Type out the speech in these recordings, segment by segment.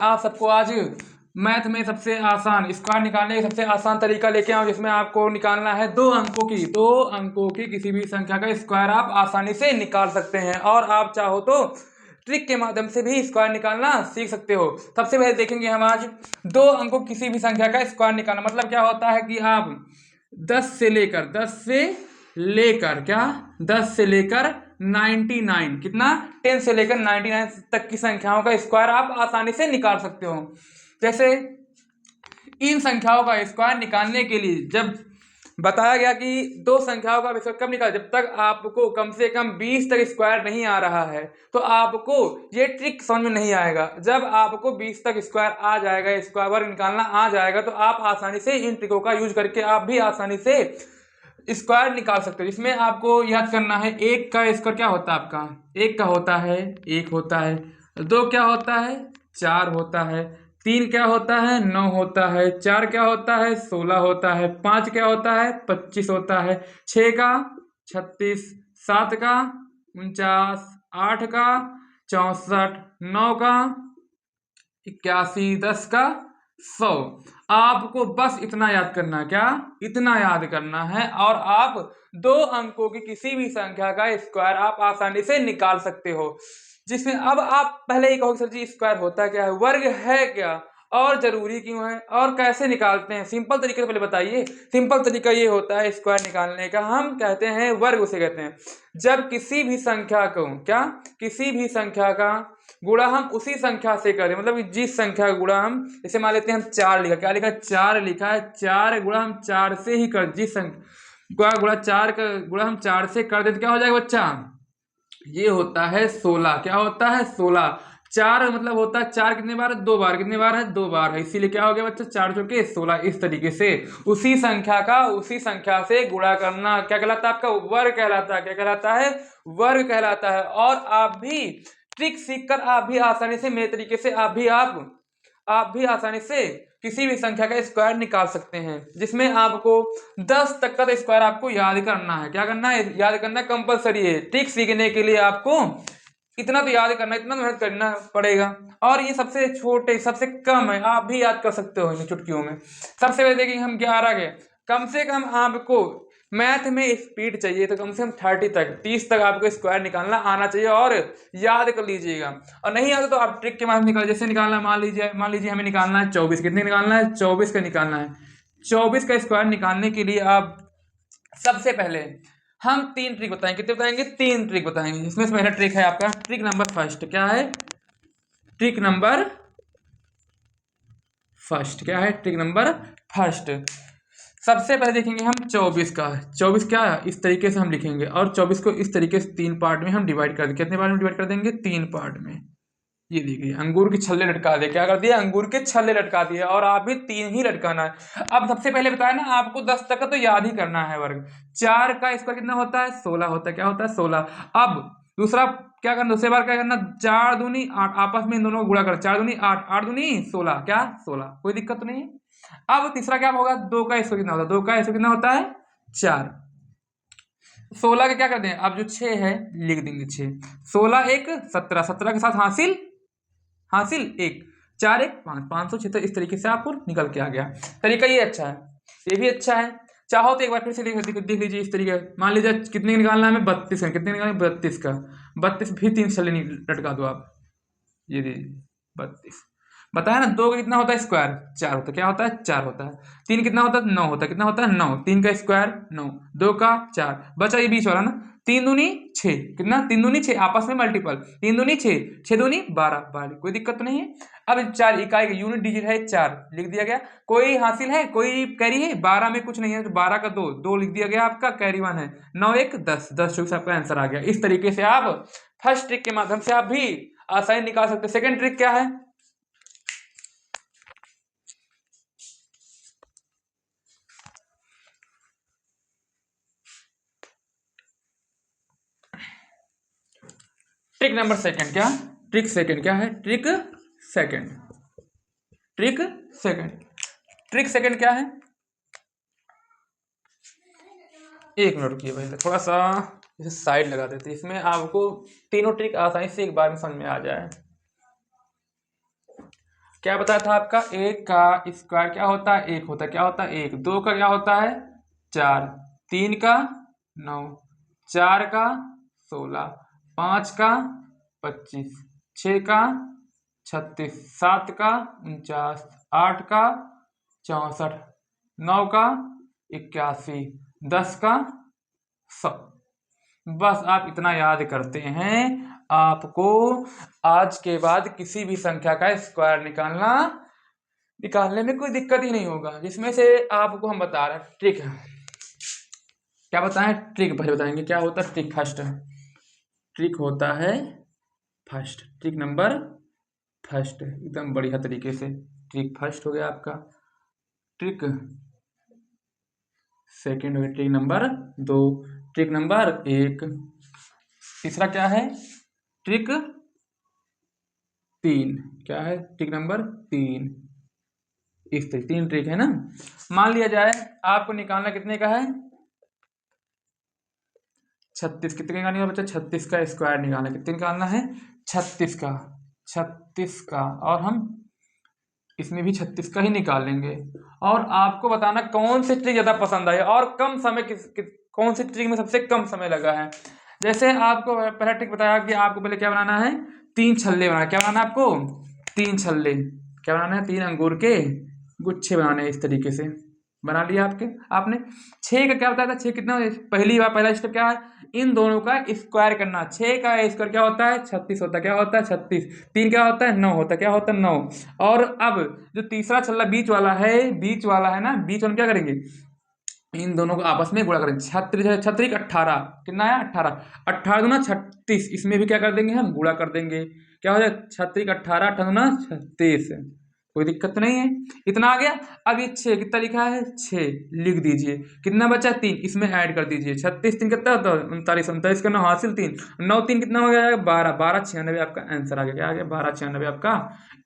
आप सबको आज मैथ में सबसे आसान स्क्वायर निकालने का सबसे आसान तरीका लेके आऊँ, जिसमें आपको निकालना है दो अंकों की किसी भी संख्या का स्क्वायर आप आसानी से निकाल सकते हैं। और आप चाहो तो ट्रिक के माध्यम से भी स्क्वायर निकालना सीख सकते हो। सबसे पहले देखेंगे हम आज दो अंकों किसी भी संख्या का स्क्वायर निकालना। मतलब क्या होता है कि आप 10 से लेकर 99 कितना 10 से लेकर 99 तक की संख्याओं का स्क्वायर आप आसानी से निकाल सकते हो। जैसे इन संख्याओं का स्क्वायर निकालने के लिए जब बताया गया कि दो संख्याओं का स्क्वायर कब निकाल, जब तक आपको कम से कम 20 तक स्क्वायर नहीं आ रहा है तो आपको ये ट्रिक समझ में नहीं आएगा। जब आपको 20 तक स्क्वायर आ जाएगा, स्क्वायर वर्ग निकालना आ जाएगा, तो आप आसानी से इन ट्रिकों का यूज करके आप भी आसानी से स्क्वायर निकाल सकते हो। इसमें आपको याद करना है एक का स्क्वायर क्या होता है आपका, एक का होता है 1 होता है, दो क्या होता है 4 होता है, 3 क्या होता है 9 होता है, 4 क्या होता है 16 होता है, 5 क्या होता है 25 होता है, 6 का 36, 7 का 49, 8 का 64, 9 का 81, 10 का 100। आपको बस इतना याद करना है, क्या इतना याद करना है, और आप दो अंकों की किसी भी संख्या का स्क्वायर आप आसानी से निकाल सकते हो। जिसमें अब आप पहले ही कहोगे सर जी स्क्वायर होता क्या है, वर्ग है क्या, और जरूरी क्यों है, और कैसे निकालते हैं, सिंपल तरीके से पहले बताइए। सिंपल तरीका ये होता है स्क्वायर निकालने का, हम कहते हैं वर्ग उसे कहते हैं जब किसी भी संख्या को क्या किसी भी संख्या का गुणा हम उसी संख्या से करें। मतलब जिस संख्या का गुणा हम, जैसे मान लेते हैं हम 4 लिखा, क्या लिखा 4 लिखा है, 4 गुणा हम 4 से ही कर, जिस संख्या गुणा 4 का गुणा हम 4 से कर दे तो क्या हो जाएगा बच्चा, ये होता है 16। क्या होता है 16। 4 मतलब होता है 4 कितने बार है 2 बार, कितने बार है 2 बार है, इसीलिए क्या हो गया बच्चा 4 चौके 16। इस तरीके से उसी संख्या का उसी संख्या से गुणा करना क्या कहलाता है आपका, वर्ग कहलाता है। क्या कहलाता है, वर्ग कहलाता है। और आप भी ट्रिक सीखकर आप भी आसानी से मेरे तरीके से आप भी आसानी से किसी भी संख्या का स्क्वायर निकाल सकते हैं। जिसमें आपको 10 तक का स्क्वायर आपको याद करना है। क्या करना है, याद करना कंपलसरी है। ट्रिक सीखने के लिए आपको इतना तो याद करना, इतना मेहनत करना पड़ेगा। और ये सबसे छोटे सबसे कम है, आप भी याद कर सकते हो इन चुटकियों में। सबसे पहले देखिए हम 11 के, कम से कम आपको मैथ में स्पीड चाहिए तो कम से कम 30 तक आपको स्क्वायर निकालना आना चाहिए, और याद कर लीजिएगा। और नहीं आता तो आप ट्रिक के माध्यम निकाल, जैसे निकालना मान लीजिए हमें निकालना है 24, कितने निकालना है 24 का निकालना है। 24 का स्क्वायर निकालने के लिए आप सबसे पहले हम 3 ट्रिक बताएंगे। कितने बताएंगे, 3 ट्रिक बताएंगे। इसमें से पहला ट्रिक है आपका ट्रिक नंबर फर्स्ट। क्या है ट्रिक नंबर फर्स्ट, क्या है ट्रिक नंबर फर्स्ट। सबसे पहले देखेंगे हम 24 का। 24 क्या इस तरीके से हम लिखेंगे, और 24 को इस तरीके से 3 पार्ट में हम डिवाइड कर देंगे। कितने पार्ट में डिवाइड कर देंगे, 3 पार्ट में। ये देखिए अंगूर के छल्ले लटका दिए, क्या कर दिया अंगूर के छल्ले लटका दिए, और आप भी 3 ही लटकाना है। अब सबसे पहले बताया ना आपको 10 तक का तो याद ही करना है वर्ग। 4 का स्क्वायर कितना होता है 16 होता है। क्या होता है 16। अब दूसरा क्या करना, दूसरे बार क्या करना, 4 दूनी 8, आपस में इन दोनों को गुणा कर, 4 दूनी 8, 8 दूनी 16, क्या 16, कोई दिक्कत तो नहीं है। अब तीसरा क्या होगा, 2 का स्क्वायर कितना होता है, 2 का स्क्वायर कितना होता है 4। 16 के क्या करते हैं, अब जो 6 है लिख देंगे 6, 16 एक 17, 17 के साथ हासिल हासिल 1, 4 1 5, 576। इस तरीके से आपको निकल के आ गया। तरीका ये अच्छा है, ये भी अच्छा है। चाहो तो एक बार फिर से देख लीजिए इस तरीके। मान लीजिए कितने निकालना है हमें 32 का, कितने निकालना है 32 का, 32 भी 3 छल्ले लटका दो आप। ये दीजिए 32। बताया ना 2 का कितना होता है स्क्वायर 4 होता है। क्या होता है 4 होता है। 3 कितना होता है 9 होता है। कितना होता है 9, 3 का स्क्वायर 9, 2 का 4, बचा ये बीच वाला ना 3 दूनी 6, कितना 3 दूनी 6, आपस में मल्टीपल, 3 दूनी 6, 6 दूनी 12, 12, कोई दिक्कत तो नहीं है। अब 4 इकाई का यूनिट डिजिट है 4, लिख दिया गया। कोई हासिल है, कोई कैरी है, 12 में कुछ नहीं है तो 12 का 2, 2 लिख दिया गया, आपका कैरी 1 है। 9 1 10, 10 चौक से आपका आंसर आ गया। इस तरीके से आप फर्स्ट ट्रिक के माध्यम से आप भी आसानी निकाल सकते हैं। सेकंड ट्रिक क्या है, ट्रिक नंबर सेकंड। क्या ट्रिक सेकंड, क्या है trick second, trick second, trick second क्या है, एक मिनट रुकिए भाई, थोड़ा सा इसे साइड लगा देते हैं, इसमें आपको तीनों ट्रिक आसानी से एक बार में समझ में आ जाए। क्या बताया था आपका, एक का स्क्वायर क्या होता है, एक होता है, क्या होता है एक, दो का क्या होता है 4, 3 का 9, 4 का 16, 5 का 25, 6 का 36, 7 का 49, 8 का 64, 9 का 81, 10 का 100। बस आप इतना याद करते हैं, आपको आज के बाद किसी भी संख्या का स्क्वायर निकालने में कोई दिक्कत ही नहीं होगा। जिसमें से आपको हम बता रहे हैं ट्रिक, क्या बताएं, ट्रिक पहले बताएंगे क्या होता है ट्रिक। फर्स्ट ट्रिक होता है फर्स्ट, ट्रिक नंबर फर्स्ट, एकदम बढ़िया तरीके से। ट्रिक फर्स्ट हो गया आपका, ट्रिक सेकंड हो गया, ट्रिक नंबर 2, ट्रिक नंबर 1, तीसरा क्या है ट्रिक 3, क्या है ट्रिक नंबर 3। इस तरीके 3 ट्रिक है ना। मान लिया जाए आपको निकालना कितने का है 36, कितने का निकालना है बच्चा 36 का स्क्वायर निकालना, कितने निकालना है 36 का, 36 का, और हम इसमें भी 36 का ही निकालेंगे। और आपको बताना कौन सी ट्रिक ज़्यादा पसंद आई और कम समय कौन सी ट्रिक में सबसे कम समय लगा है। जैसे आपको पहला ट्रिक बताया कि आपको पहले क्या बनाना है 3 छल्ले बनाना, क्या बनाना है आपको 3 छल्ले, क्या बनाना है 3 अंगूर के गुच्छे बनाने हैं। इस तरीके से बना लिया आपने 6 का क्या बताया था, 6 कितना पहली बार पहला स्टेप क्या है इन दोनों का स्क्वायर करना। 6 का स्क्वायर क्या होता है 36 होता है, क्या होता है 36, 3 क्या होता है 9 होता है, क्या होता है 9। और अब जो तीसरा छल्ला बीच वाला है ना, बीच वाला क्या करेंगे इन दोनों को आपस में गुणा करेंगे। 36 18 कितना है 18, 18 दूना 36, इसमें भी क्या कर देंगे हम गुणा कर देंगे, क्या हो जाए 36 18 18 दूना 36, कोई दिक्कत नहीं है। इतना आ गया। अब ये 6 कितना लिखा है 6 लिख दीजिए, कितना बचा 3, इसमें ऐड कर दीजिए। 36 3 कितना होता है 39, 39 का 9 हासिल 3, 9 3 कितना हो गया 12, 12 96 आपका आंसर आ गया। क्या आ गया 12 96 आपका।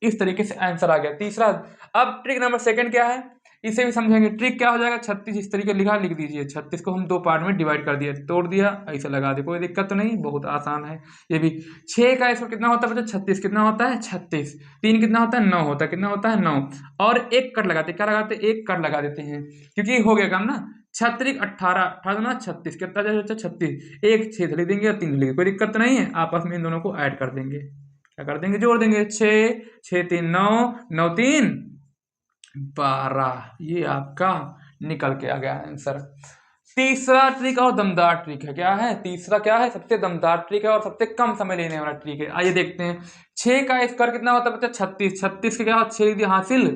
इस तरीके से आंसर आ गया तीसरा। अब ट्रिक नंबर सेकंड क्या है इसे भी समझेंगे। ट्रिक क्या हो जाएगा 36 इस तरीके लिखा लिख दीजिए, 36 को हम 2 पार्ट में डिवाइड कर दिया, तोड़ दिया ऐसे लगा दिया, कोई दिक्कत तो नहीं, बहुत आसान है ये भी। 6 का इसको कितना होता है बच्चा 36 कितना होता है 36, 3 कितना होता है 9 होता है, कितना होता है 9, और एक कट लगाते क्या लगाते एक कट लगा देते हैं क्योंकि हो गया काम ना। 36 18 18 ना 36 कितना जाए बच्चा 36, एक 6 लिख देंगे और 3 लिख, कोई दिक्कत नहीं है। आपस में इन दोनों को ऐड कर देंगे, क्या कर देंगे जोड़ देंगे, 6 6 3 9 9 3 12, ये आपका निकल के आ गया आंसर। तीसरा ट्रिक और दमदार ट्रिक है, क्या है तीसरा, क्या है सबसे दमदार ट्रिक है और सबसे कम समय लेने वाला ट्रिक है। आइए देखते हैं। 6 का स्क्वायर कितना होता है बच्चा 36, 36 के क्या 6 हासिल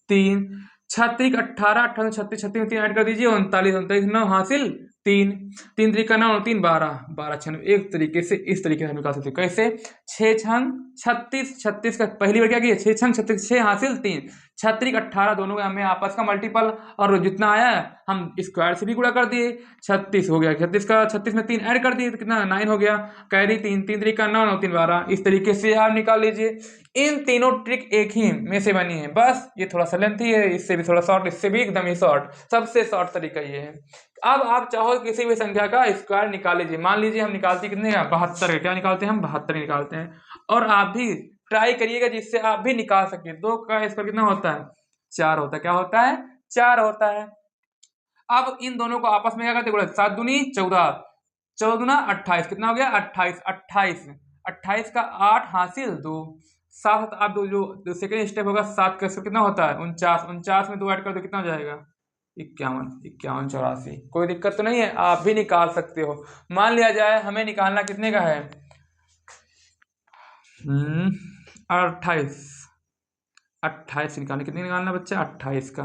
3, 36 18 18 36 36 में 3 ऐड कर दीजिए 39, 39 9 हासिल 3, 3 3 का 9 3 12 12 96। एक तरीके से इस तरीके से निकाल सकते हैं, कैसे 6 छंग 36, 36 का पहली बार क्या किया 6 छंग 36, 6 हासिल 3, 36 18 दोनों का हमें आपस का मल्टीपल, और जितना आया हम स्क्वायर से भी गुणा कर दिए, 36 हो गया, 36 का 36 में 3 ऐड कर दिए तो कितना 9 हो गया, कैरी 3 3 3 का 9 9 3 12। इस तरीके से आप निकाल लीजिए। इन तीनों ट्रिक एक ही में से बनी है, बस ये थोड़ा सा लेंथी है, इससे भी थोड़ा शॉर्ट, इससे भी एकदम ही शॉर्ट, सबसे शॉर्ट तरीका ये है। अब आप चाहो किसी भी संख्या का स्क्वायर निकाल लीजिए। मान लीजिए हम निकालते कितने का 72, क्या निकालते हैं हम 72 निकालते हैं, और आप भी ट्राई करिएगा जिससे आप भी निकाल सके। 2 का स्क्वायर कितना होता है 4 होता है, क्या होता है 4 होता है। अब इन दोनों को आपस में क्या करते हैं 7 दूनी 14, 14 दूना 28, कितना हो गया 28, 28 28 का 8 हासिल 2, 7 आप जो सेकंड स्टेप होगा 7 का कितना होता है 49, 49 में 2 ऐड कर दो कितना हो जाएगा 51, 51 84। कोई दिक्कत तो नहीं है, आप भी निकाल सकते हो। मान लिया जाए हमें निकालना कितने का है 28, 28 निकालना, कितने निकालना बच्चा 28 का।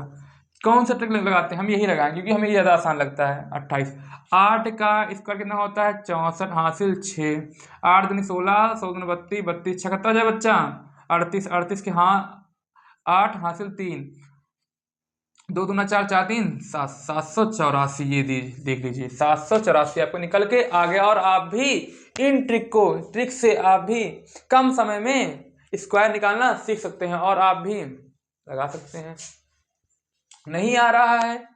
कौन सा ट्रिक लगाते हैं हम यही लगाएंगे क्योंकि हमें ज़्यादा आसान लगता है। 28 8 का स्क्वायर कितना होता है 64 हासिल 6, 8 दूनी 16 100 दूनी 32 32 छक्का कितना जाए बच्चा 38, 38 के हाँ 8 हासिल 3, 2 दूना 4 4 3 7, 784। ये देख लीजिए 784 आपको निकल के आ गया। और आप भी इन ट्रिक से आप भी कम समय में स्क्वायर निकालना सीख सकते हैं और आप भी लगा सकते हैं। नहीं आ रहा है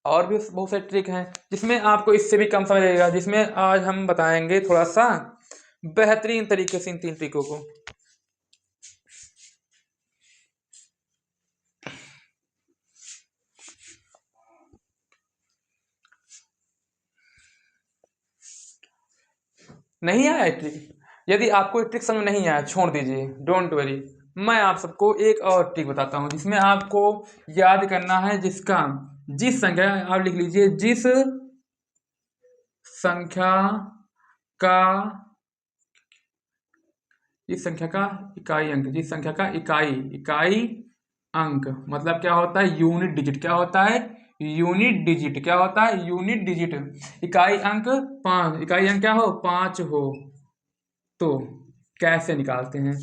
और भी बहुत से ट्रिक हैं जिसमें आपको इससे भी कम समय लगेगा, जिसमें आज हम बताएंगे थोड़ा सा बेहतरीन तरीके से इन 3 ट्रिकों को। नहीं आया ट्रिक? यदि आपको ट्रिक समझ नहीं आया छोड़ दीजिए, डोंट वरी। मैं आप सबको एक और ट्रिक बताता हूँ जिसमें आपको याद करना है जिस संख्या, आप लिख लीजिए, जिस संख्या का इकाई अंक, जिस संख्या का इकाई अंक मतलब क्या होता है? Unit digit. क्या होता है? Unit digit. क्या होता है? Unit digit. इकाई अंक 5, इकाई अंक क्या हो? 5 हो तो कैसे निकालते हैं?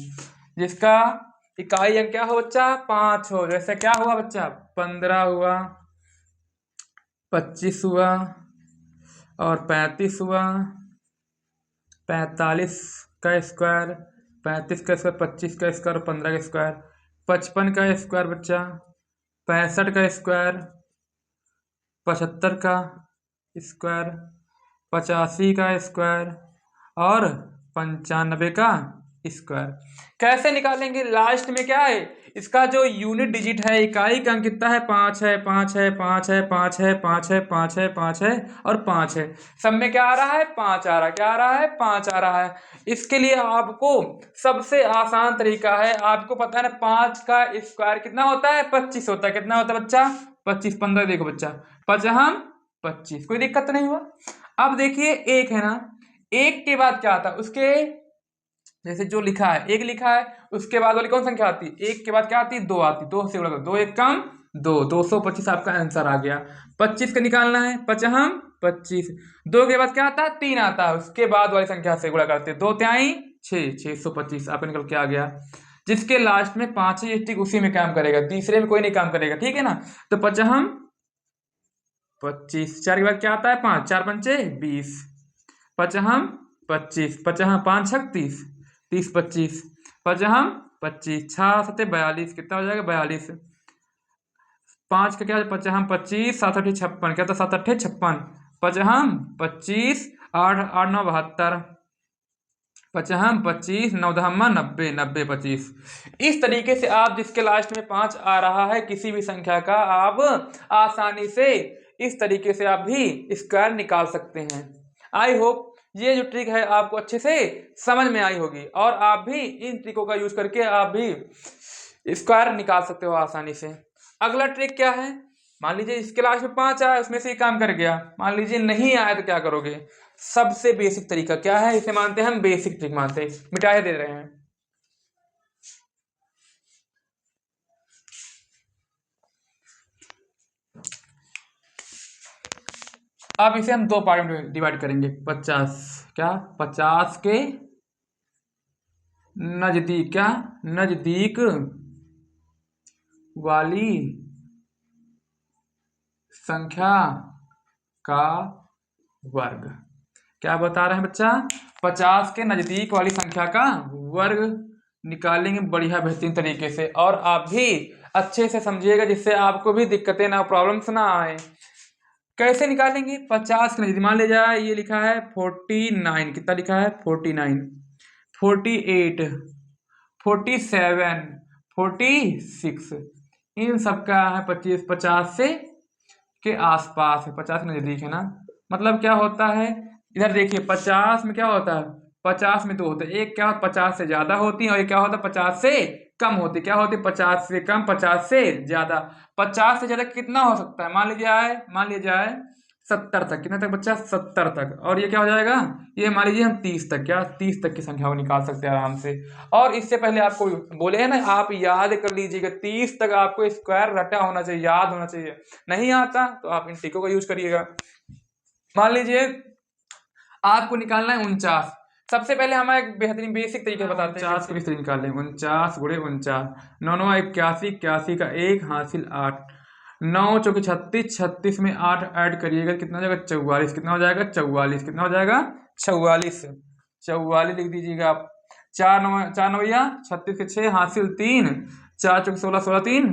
जिसका इकाई अंक क्या हो बच्चा? 5 हो। जैसे क्या हुआ बच्चा? 15 हुआ, 25 हुआ और 35 हुआ। 45 का स्क्वायर, 35 का स्क्वायर, 25 का स्क्वायर, 15 का स्क्वायर, 55 का स्क्वायर बच्चा, 65 का स्क्वायर, 75 का स्क्वायर, 85 का स्क्वायर और 95 का स्क्वायर। कैसे निकालेंगे? लास्ट में क्या है? इसका जो यूनिट डिजिट है, इकाई का अंक कितना है? 5 है, 5 है, 5 है, 5 है, 5 है, 5 है, 5 है और 5 है। सब में क्या आ रहा है? 5 आ रहा है। क्या आ रहा है? 5 आ रहा है। इसके लिए आपको सबसे आसान तरीका है, आपको पता है ना 5 का स्क्वायर कितना होता है? 25 होता है। कितना होता है बच्चा? 25। 15 देखो बच्चा, 5 हम 25, कोई दिक्कत नहीं हुआ। अब देखिए एक है ना, एक के बाद क्या आता है? उसके जैसे जो लिखा है, एक लिखा है, उसके बाद वाली कौन संख्या आती है? एक के बाद क्या आती है? 2 आती है। 2 से गुणा करो, 2 एक कम 2, 225 आपका आंसर आ गया। 25 का निकालना है, 55 25। 2 के बाद क्या आता है? 3 आता है, उसके बाद वाली संख्या से गुणा करते हैं। 2 तिहाई 6, 625 आपका निकल के आ गया। जिसके लास्ट में 5 है, ये ठीक उसी में काम करेगा, तीसरे में कोई नहीं काम करेगा, ठीक है ना? तो 55 25, 4 के बाद क्या आता है? 5, 4 पंचे 20, 55 25, 55 5 36, 30 25, 55 25, 6 7 42, कितना हो जाएगा? 42। 5 का क्या? 55 25, 7 8 56, क्या था? 7 8 56, 55 25, 8 8 9 72, 55 25, 9 10 90, 90 25। इस तरीके से आप जिसके लास्ट में 5 आ रहा है किसी भी संख्या का, आप आसानी से इस तरीके से आप भी स्क्वायर निकाल सकते हैं। आई होप ये जो ट्रिक है आपको अच्छे से समझ में आई होगी और आप भी इन ट्रिकों का यूज करके आप भी स्क्वायर निकाल सकते हो आसानी से। अगला ट्रिक क्या है? मान लीजिए इसके लास्ट में 5 आया, उसमें से ही काम कर गया। मान लीजिए नहीं आया तो क्या करोगे? सबसे बेसिक तरीका क्या है? इसे मानते हैं हम बेसिक ट्रिक मानते हैं, मिटाए दे रहे हैं। अब इसे हम 2 पार्ट में डिवाइड करेंगे। 50 क्या? 50 के नजदीक, क्या? नजदीक वाली संख्या का वर्ग। क्या बता रहे हैं बच्चा? 50 के नजदीक वाली संख्या का वर्ग निकालेंगे बढ़िया बेहतरीन तरीके से, और आप भी अच्छे से समझिएगा जिससे आपको भी दिक्कतें ना, प्रॉब्लम्स ना आए। कैसे निकालेंगे? 50 के नजदीक मान लिया जाए ये लिखा है 49, कितना लिखा है? 49, 48, 47, 46, इन सबका है 25, 50 से के आसपास है, 50 के नजदीक है ना। मतलब क्या होता है? इधर देखिए 50 में क्या होता है? 50 में 2 होते हैं, एक क्या 50 से ज्यादा होती है और एक क्या होता है? 50 से कम होती है। क्या होती है? 50 से कम, 50 से ज्यादा। 50 से ज्यादा कितना हो सकता है? मान लीजिए जाए 70 तक। कितने तक बच्चा? 70 तक। और ये क्या हो जाएगा? ये मान लीजिए हम 30 तक, क्या 30 तक की संख्या को निकाल सकते हैं आराम से। और इससे पहले आपको बोले हैं ना, आप याद कर लीजिएगा 30 तक आपको स्क्वायर रटा होना चाहिए, याद होना चाहिए। नहीं आता तो आप इन ट्रिकों का यूज करिएगा। मान लीजिए आपको निकालना है 49। सबसे पहले हम एक बेहतरीन बेसिक तरीके बताते हैं 49 को किस तरीके निकालें। 49 गुणे 49, 9 9 81, 81 का 1 हासिल 8, 9 चौके 36, 36 में 8 ऐड करिएगा, कितना हो जाएगा? 44। कितना हो जाएगा? 44। कितना हो जाएगा? 44। 44 लिख दीजिएगा आप। 4 9 भैया 36 के 6 हासिल 3, 4 चौके 16, 16 3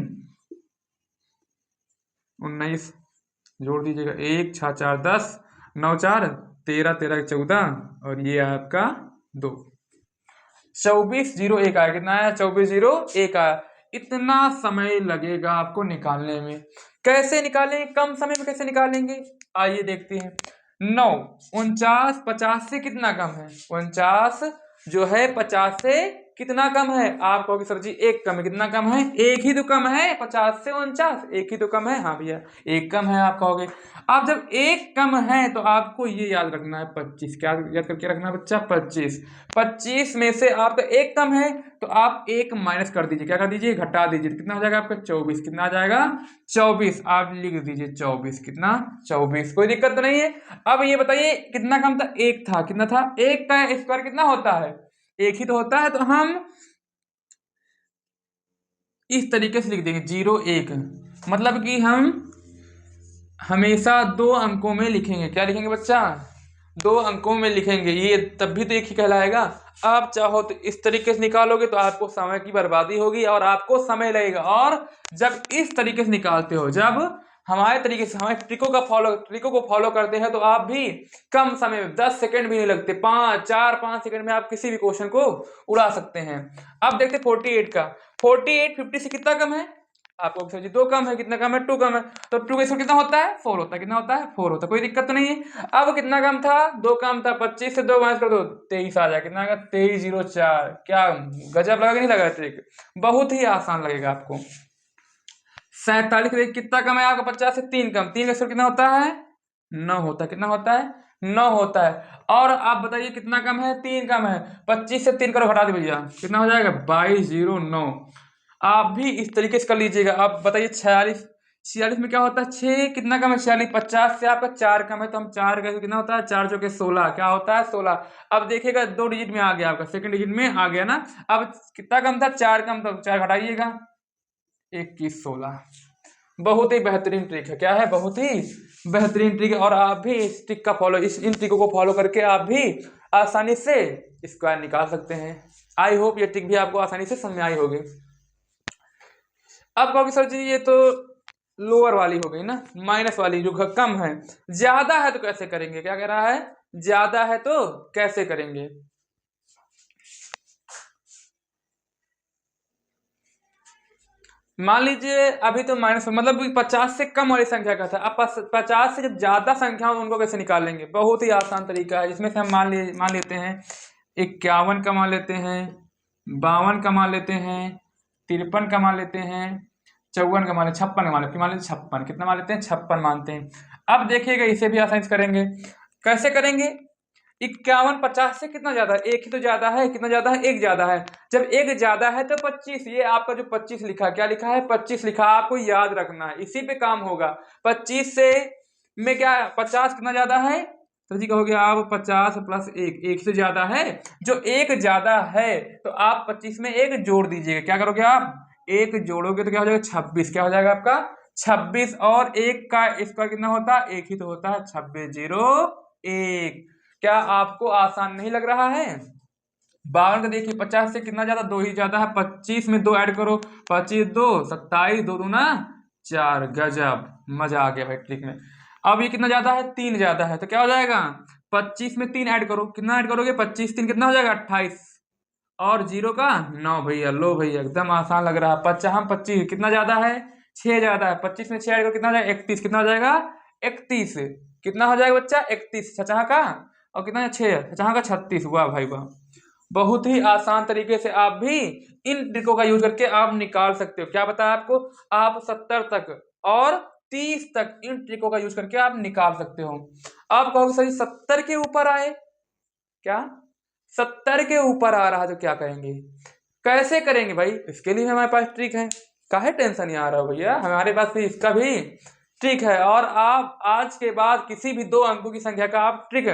19, जोड़ दीजिएगा 1 6 4 10, 9 4 13, 13 14 और ये आपका 2, 24 0 1 आया। कितना आया? 24 0 1 आया। इतना समय लगेगा आपको निकालने में। कैसे निकालेंगे? कम समय में कैसे निकालेंगे आइए देखते हैं। 9। 49 50 से कितना कम है? 49 जो है 50 से कितना कम है? आप कहोगे सर जी एक कम है। कितना कम है? एक ही तो कम है। 50 से 49 एक ही तो कम है। हाँ भैया एक कम है आप कहोगे। अब जब एक कम है तो आपको ये याद रखना है 25। क्या याद करके रखना है बच्चा? 25। 25 में से आपका एक कम है तो आप एक माइनस कर दीजिए। क्या कर दीजिए? घटा दीजिए। कितना हो जाएगा आपका? 24। कितना आ जाएगा? 24। आप लिख दीजिए 24। कितना? 24। कोई दिक्कत तो नहीं है। अब ये बताइए कितना कम था? एक था। कितना था? एक का स्क्वायर कितना होता है? एक ही तो होता है। तो हम इस तरीके से लिख देंगे 0 1। मतलब कि हम हमेशा 2 अंकों में लिखेंगे। क्या लिखेंगे बच्चा? 2 अंकों में लिखेंगे। ये तब भी तो एक ही कहलाएगा। आप चाहो तो इस तरीके से निकालोगे तो आपको समय की बर्बादी होगी और आपको समय लगेगा। और जब इस तरीके से निकालते हो, जब हमारे तरीके से हमारे ट्रिकों को फॉलो करते हैं तो आप भी कम समय में 10 सेकंड भी नहीं लगते, 5 सेकंड में आप किसी भी क्वेश्चन को उड़ा सकते हैं। अब देखते 48 का। 48 50 से कितना कम है? आपको समझिए 2 कम है। कितना कम है? 2 कम है। तो 2 का स्क्वायर कितना होता है? 4 होता है। कितना होता है? 4 होता है। कोई दिक्कत तो नहीं है। अब कितना कम था? 2 कम था। 25 से 2 माइनस कर दो 23 आ जाएगा। कितना आएगा? 2304। क्या गजब लगा कि नहीं लगा? ट्रिक बहुत ही आसान लगेगा आपको। 47 कितना कम है आपका? 50 से 3 कम। 3 का स्क्वायर कितना होता है? 9 होता है। कितना होता है? 9 होता है। और आप बताइए कितना कम है? 3 कम है। 25 से 3 करो, घटा दो भैया। कितना हो जाएगा? 2209। आप भी इस तरीके से कर लीजिएगा। आप बताइए 46 में क्या होता है? 6 कितना कम है? 46। 50 से आपका 4 कम है तो हम 4 का कितना होता है? 4 चौके 16। क्या होता है? 16। अब देखिएगा 2 डिजिट में आ गया आपका, सेकंड डिजिट में आ गया ना। अब कितना कम था? 4 कम, तो 4 घटाइएगा 21 16। बहुत ही बेहतरीन ट्रिक है। क्या है? बहुत ही बेहतरीन ट्रिक है। और आप भी इस ट्रिक का फॉलो इन ट्रिकों को फॉलो करके आप भी आसानी से स्क्वायर निकाल सकते हैं। आई होप ये ट्रिक भी आपको आसानी से समझ में आई होगी। अब कहोगे सर जी ये तो लोअर वाली हो गई ना, माइनस वाली जो कम है। ज्यादा है तो कैसे करेंगे? क्या कह रहा है? ज्यादा है तो कैसे करेंगे? मान लीजिए अभी तो माइनस मतलब 50 से कम वाली संख्या का था। अब 50 से जब ज्यादा संख्या हो उनको कैसे निकालेंगे? बहुत ही आसान तरीका है, जिसमें से हम मान लेते हैं 51 का मान लेते हैं, 52 का मान लेते हैं, 53 का मान लेते हैं, 54 का मान लेते, 56 का मान लेते, 56। कितना मान लेते हैं? 56 मानते हैं। अब देखिएगा इसे भी आसानी से करेंगे। कैसे करेंगे? 51 50 से कितना ज्यादा है? एक ही तो ज्यादा है। कितना ज्यादा है? एक ज्यादा है। जब एक ज्यादा है तो 25। ये आपका जो 25 लिखा, क्या लिखा है? 25 लिखा। आपको याद रखना है, इसी पे काम होगा। 25 से में क्या 50 कितना ज्यादा है? तो जी कहोगे आप 50 प्लस 1, एक से ज्यादा है। जो एक ज्यादा है तो आप 25 में एक जोड़ दीजिएगा। क्या करोगे आप? एक जोड़ोगे तो क्या हो जाएगा? 26। क्या हो जाएगा आपका? 26। और एक का स्क्वायर कितना होता है? एक ही तो होता है। 26 0 1। क्या आपको आसान नहीं लग रहा है? 52 का देखिए 50 से कितना ज्यादा? 2 ही ज्यादा है। 25 में 2 ऐड करो, 25 2 27, 2 दूना 4। गजब, मजा आ गया भाई ट्रिक में। अब ये कितना ज्यादा है? 3 ज्यादा है। तो क्या हो जाएगा? 25 में 3 ऐड करो। कितना ऐड करोगे? 25 3 कितना हो जाएगा? 28। और 0 का 9 भैया। लो भैया एकदम आसान लग रहा है। 50 हम 25 कितना ज्यादा है? 6 ज्यादा है। 25 में 6 ऐड करो, कितना हो जाएगा? 31। कितना हो जाएगा? 31। कितना हो जाएगा बच्चा? 31। छछा का और कितना? 6 छछा का 36। वाह भाई वाह। बहुत ही आसान तरीके से आप भी इन ट्रिकों का यूज करके आप निकाल सकते हो। क्या बताया आपको? आप 70 तक और 30 तक इन ट्रिकों का यूज करके आप निकाल सकते हो। आप कहोगे सही 70 के ऊपर आए क्या? 70 के ऊपर आ रहा तो क्या करेंगे? कैसे करेंगे भाई? इसके लिए हमारे पास ट्रिक है। काहे टेंशन नहीं आ रहा हो भैया? हमारे पास भी इसका भी ट्रिक है। और आप आज के बाद किसी भी 2 अंकों की संख्या का आप ट्रिक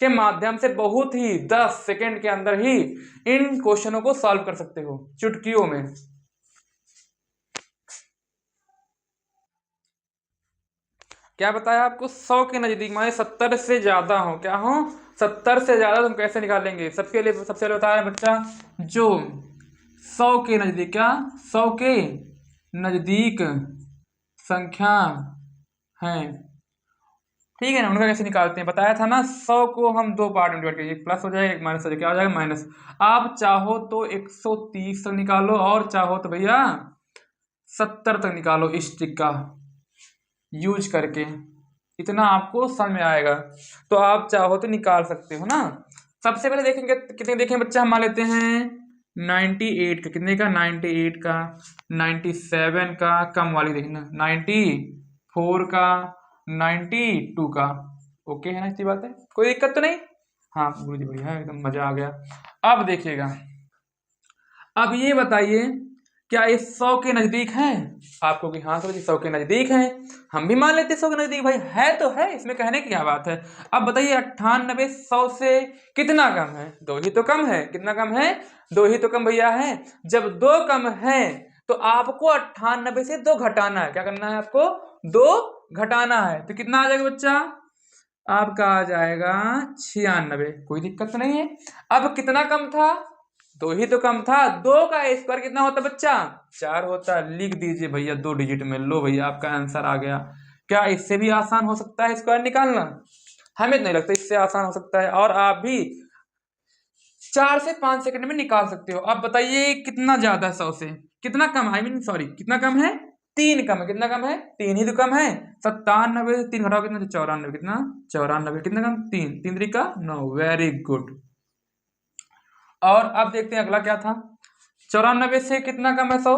के माध्यम से बहुत ही 10 सेकंड के अंदर ही इन क्वेश्चनों को सॉल्व कर सकते हो, चुटकियों में। क्या बताया आपको? 100 के नजदीक माने 70 से ज्यादा हो। क्या हो? 70 से ज्यादा। तुम कैसे निकालेंगे? सबसे पहले बता रहे बच्चा, जो 100 के नजदीक, क्या 100 के नजदीक संख्या है, ठीक है ना, उनका कैसे निकालते हैं बताया था ना। 100 को हम 2 पार्ट में डिवाइड करिए, एक प्लस हो जाएगा, एक माइनस हो जाएगा। क्या हो जाएगा? माइनस। आप चाहो तो 130 तक निकालो और चाहो तो भैया 70 तक निकालो इस ट्रिक का यूज करके। इतना आपको समझ में आएगा, तो आप चाहो तो निकाल सकते हो ना। सबसे पहले देखेंगे कितने देखें बच्चा, हम मान लेते हैं 98 का, कितने का 98 का, 97 का, कम वाली देखना 94 का, 92 का। ओके है ना, इतनी बात है, कोई दिक्कत तो नहीं। हाँ गुरु जी बढ़िया, एकदम मजा आ गया। अब देखिएगा, अब ये बताइए क्या ये 100 के नजदीक है आपको, कि हाँ सर जी 100 के नजदीक है, हम भी मान लेते 100 के नजदीक, भाई है तो है, इसमें कहने की क्या बात है। अब बताइए 98 100 से कितना कम है, 2 ही तो कम है, कितना कम है, 2 ही तो कम भैया है। जब 2 कम है तो आपको 98 से 2 घटाना है, क्या करना है आपको, 2 घटाना है, तो कितना आ जाएगा बच्चा, आपका आ जाएगा 96, कोई दिक्कत नहीं है। अब कितना कम था, 2 ही तो कम था, 2 का स्क्वायर कितना होता बच्चा, 4 होता। लिख दीजिए भैया 2 डिजिट में, लो भैया आपका आंसर आ गया। क्या इससे भी आसान हो सकता है स्क्वायर निकालना, हमें नहीं लगता इससे आसान हो सकता है, और आप भी 4 से 5 सेकंड में निकाल सकते हो। अब बताइए कितना ज्यादा है 100 से, कितना कम, आई मीन सॉरी कितना कम है, 3 कम है, कितना कम है, 3 ही तो कम है। 97 से 3 घटाओ कितना, 94, कितना 94, कितना कम, 3, 3 3 का 9, वेरी गुड। और अब देखते हैं अगला क्या था, 94 से कितना कम है 100,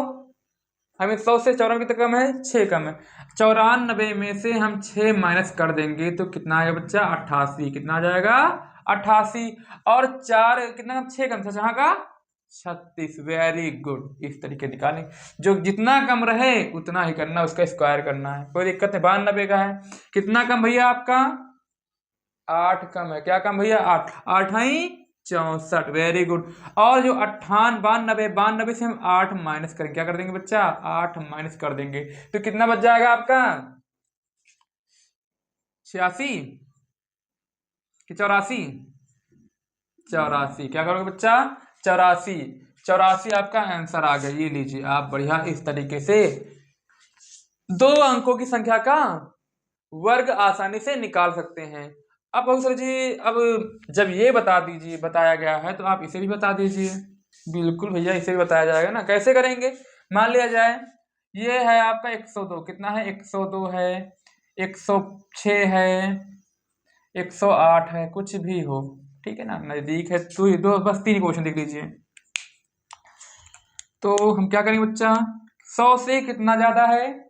हमें 100 से 94 कितना कम है, 6 कम है। 94 में से हम 6 माइनस कर देंगे तो कितना आएगा बच्चा, 88, कितना आ जाएगा 88, और 4 कितना कम, 6 कम था, जहाँ का 36, वेरी गुड। इस तरीके निकालें, जो जितना कम रहे उतना ही करना, उसका स्क्वायर करना है, कोई दिक्कत नहीं। 92 का है, कितना कम भैया आपका, 8 कम है, क्या कम भैया, 8, 8 64, वेरी गुड। और जो 98 92 से हम 8 माइनस करेंगे, क्या कर देंगे बच्चा, 8 माइनस कर देंगे, तो कितना बच जाएगा आपका, 86 कि 84, 84, क्या करोगे बच्चा, 84, 84 आपका आंसर आ गया। ये लीजिए आप, बढ़िया इस तरीके से 2 अंकों की संख्या का वर्ग आसानी से निकाल सकते हैं। अब सर जी, अब जब ये बताया गया है तो आप इसे भी बता दीजिए। बिल्कुल भैया, इसे भी बताया जाएगा ना, कैसे करेंगे। मान लिया जाए ये है आपका 102, कितना है, 102 है, 106 है, 108 है, कुछ भी हो, ठीक है ना, नजदीक है तो ये दो, बस 3 क्वेश्चन देख लीजिए। तो हम क्या करेंगे बच्चा, 100 से कितना ज्यादा है,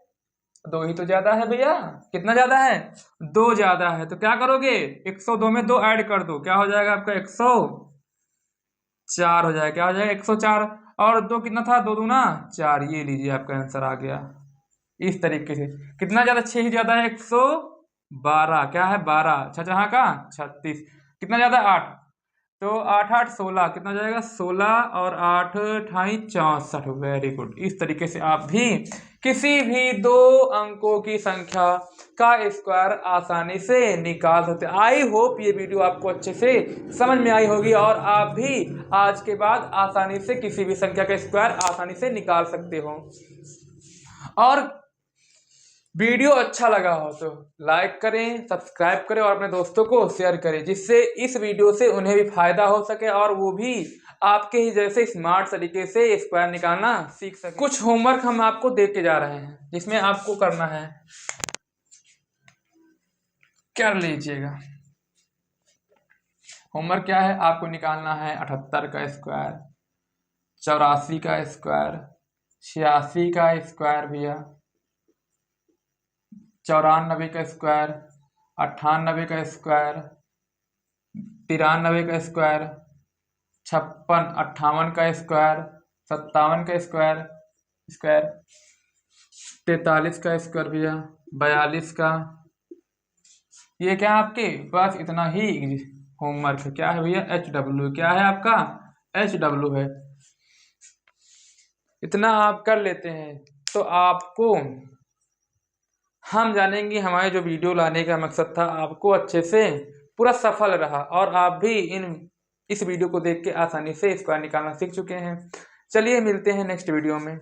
2 ही तो ज्यादा है भैया, कितना ज्यादा है, 2 ज्यादा है, तो क्या करोगे, 102 में 2 ऐड कर दो, क्या हो जाएगा आपका 104 हो जाएगा, क्या हो जाएगा 104, और 2 कितना था, 2 दूना 4, ये लीजिए आपका आंसर आ गया। इस तरीके से कितना ज्यादा, 6 ही ज्यादा है, 112, क्या है 12, जहाँ का 36, कितना ज्यादा 8, तो 8 8 16, कितना हो जाएगा 16, और 8 28 64, वेरी गुड। इस तरीके से आप भी किसी भी 2 अंकों की संख्या का स्क्वायर आसानी से निकाल सकते हैं। आई होप ये वीडियो आपको अच्छे से समझ में आई होगी, और आप भी आज के बाद आसानी से किसी भी संख्या का स्क्वायर आसानी से निकाल सकते हो। और वीडियो अच्छा लगा हो तो लाइक करें, सब्सक्राइब करें, और अपने दोस्तों को शेयर करें, जिससे इस वीडियो से उन्हें भी फायदा हो सके और वो भी आपके ही जैसे स्मार्ट तरीके से स्क्वायर निकालना सीख सके। कुछ होमवर्क हम आपको दे के जा रहे हैं, जिसमें आपको करना है, कर लीजिएगा। होमवर्क क्या है, आपको निकालना है 78 का स्क्वायर, 84 का स्क्वायर, 86 का स्क्वायर भैया, 94 का स्क्वायर, 98 का स्क्वायर, 93 का स्क्वायर, 56 58 का स्क्वायर, 57 का स्क्वायर, 43 का स्क्वायर भैया, 42 का, ये क्या है आपके पास, इतना ही होमवर्क है। क्या है भैया, HW, क्या है आपका HW है, इतना आप कर लेते हैं तो आपको, हम जानेंगे हमारे जो वीडियो लाने का मकसद था आपको अच्छे से पूरा सफल रहा, और आप भी इस वीडियो को देख के आसानी से स्क्वायर निकालना सीख चुके हैं। चलिए मिलते हैं नेक्स्ट वीडियो में।